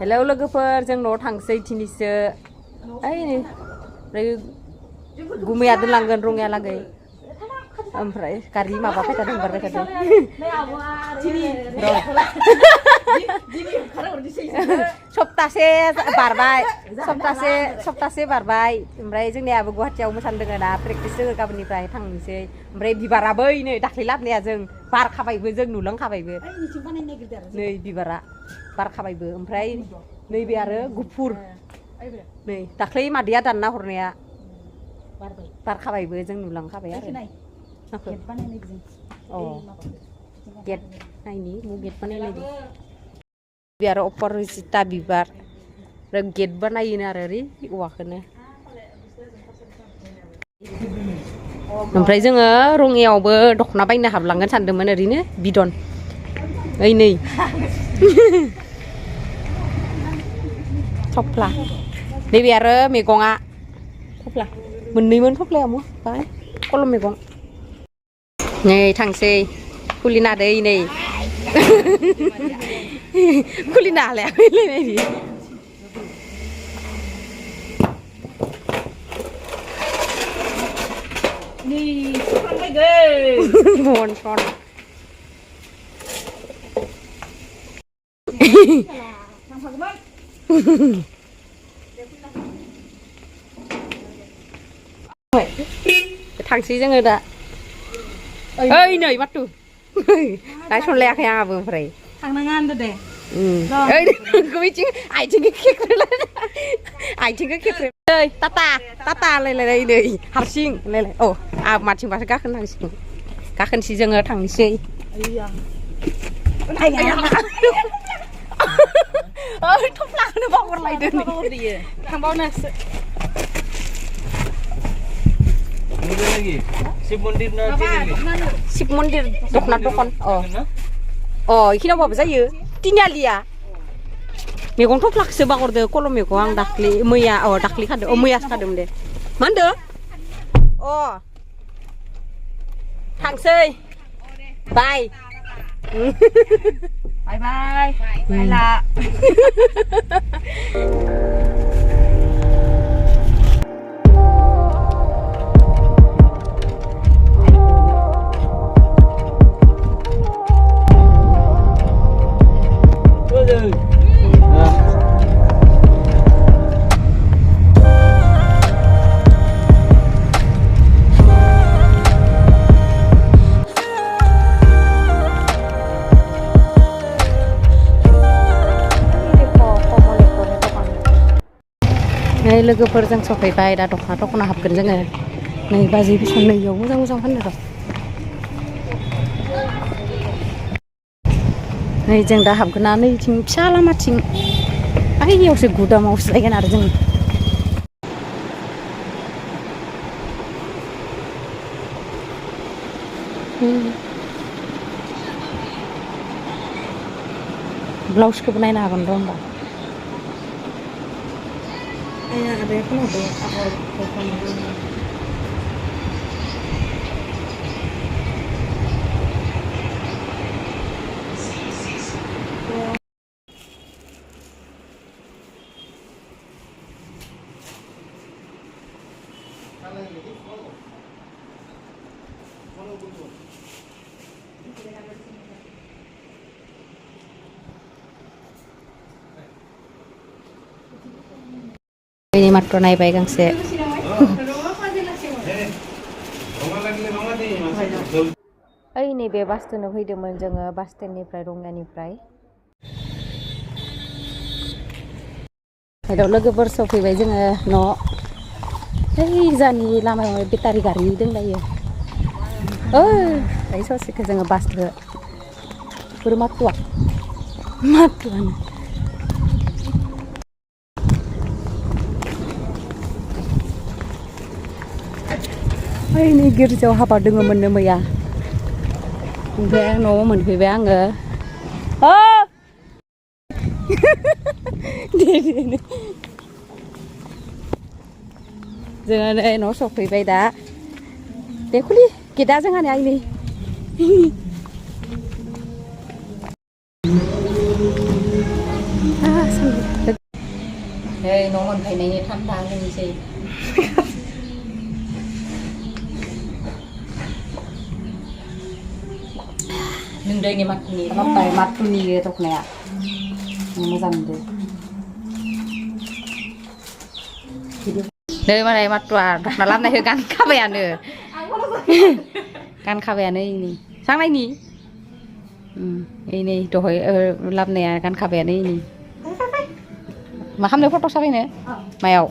hello लोगोफोर जों न'आव थांसै दिनैसो ओइ ओमफ्राय गुमैया दोनलांगोन रङिया लागै ओमफ्राय गारि माबा फैखादों ओंखारबाय थादों सप्तासे बारबाय सप्तासे बारबाय ओमफ्राय जोंनियाबो गुवाहाटियाव मोसानो दोङो ना प्रेक्टिस दोङो गाबोननिफ्राय थांनोसै ओमफ्राय बिबाराबो नै दाख्लै लाबोनाया जों बारखाबायबो जों नुलांखाबायबो नै बिबारा बारखाबायबो ओमफ्राय नैबे आरो गुफुर नै दाख्लै मादैया दानना हरनाया बारखाबायबो जों नुलांखाबाय आरो गेट नायनि गेट बानायनायनि बे आरो अपरजिता बिबार गेट बानायोनो आरो ओरै औवाखौनो ओमफ्राय जोङो रङियावबो दख'ना बायनो हाबलांगोन सानदोंमोन ओरैनो बिदन ओइ नै थफ्ला नैबे आरो मैगङा थफ्ला मोननैमोन थफ्लाया बाय कलम मैगं नै थांसै खुलिना दै नै खुलिना हालायाखै नायनि बन सन थांसै जोङो दा ओइ नै माथु नायसनलायाखै आंहाबो ओमफ्राय थांनाङा होनदो दे ओइ बिथिं आथिंखौ खेख्रे ओइ टाटा लायलाय नै हारसिं लायलाय औ आं माथिंबासो गाखोनांसिगोन गाखोनोसै जोङो थांनोसै ओइ थफ्लाखौनो बावगारलायदों थांबावनोसो शिब मन्दिर दख'ना दखान इखिनियावबाबो जायो तिनिआलिया मैगं थफ्लाखौसो बावगारदो कलम मैगं आं दाख्लि मैया दाख्लि खादों मैयासो खादोंमोन दे मा होनदो थांसै बाय बाय बायला लोगोफोरजों सफैबाय दा दख'ना हाबगोन जोङो नै बाजै बेसेबां नैयाव मोजां फाननो र' नै जों दा हाबगोन ना नैथिं फिसा लामाथिं बायनियावसो गुदामावसो जायगोन आरो जों ब्लाउसखौबो नायनो हागोन र' होमबा मात्र नायबाय गांसे ओइ नैबे बास स्टेन्डआव फैदोंमोन जोङो बास स्टेन्डनिफ्राय रङियानिफ्राय हेलौ लोगोफोर सफैबाय जोङो न' ओइ जानि लामायाव बेटारि गारि दंलायो ओइ ससेखौ जोङो बासखौ बोरो माथुआनो ओइ नै गिर्जायाव हाबा दङमोननो मैया ओमफ्राय न'आव मोनफैबाय आङो जोङो नै न'आव सफैबाय दा दे खुलि गेटआ जोंहानि आइनि เฮ้ยน้องมันภายในนี่ทำทางนึงสินึงđây ni mat ni nó tay mat tu ni le tok ne nó dần rồi đây mà này mat tua nó làm này gan cà phê nữa gan cà phê này ni sáng nay ni ini rồi làm này gan cà phê này ni mà không được photo sao này mèo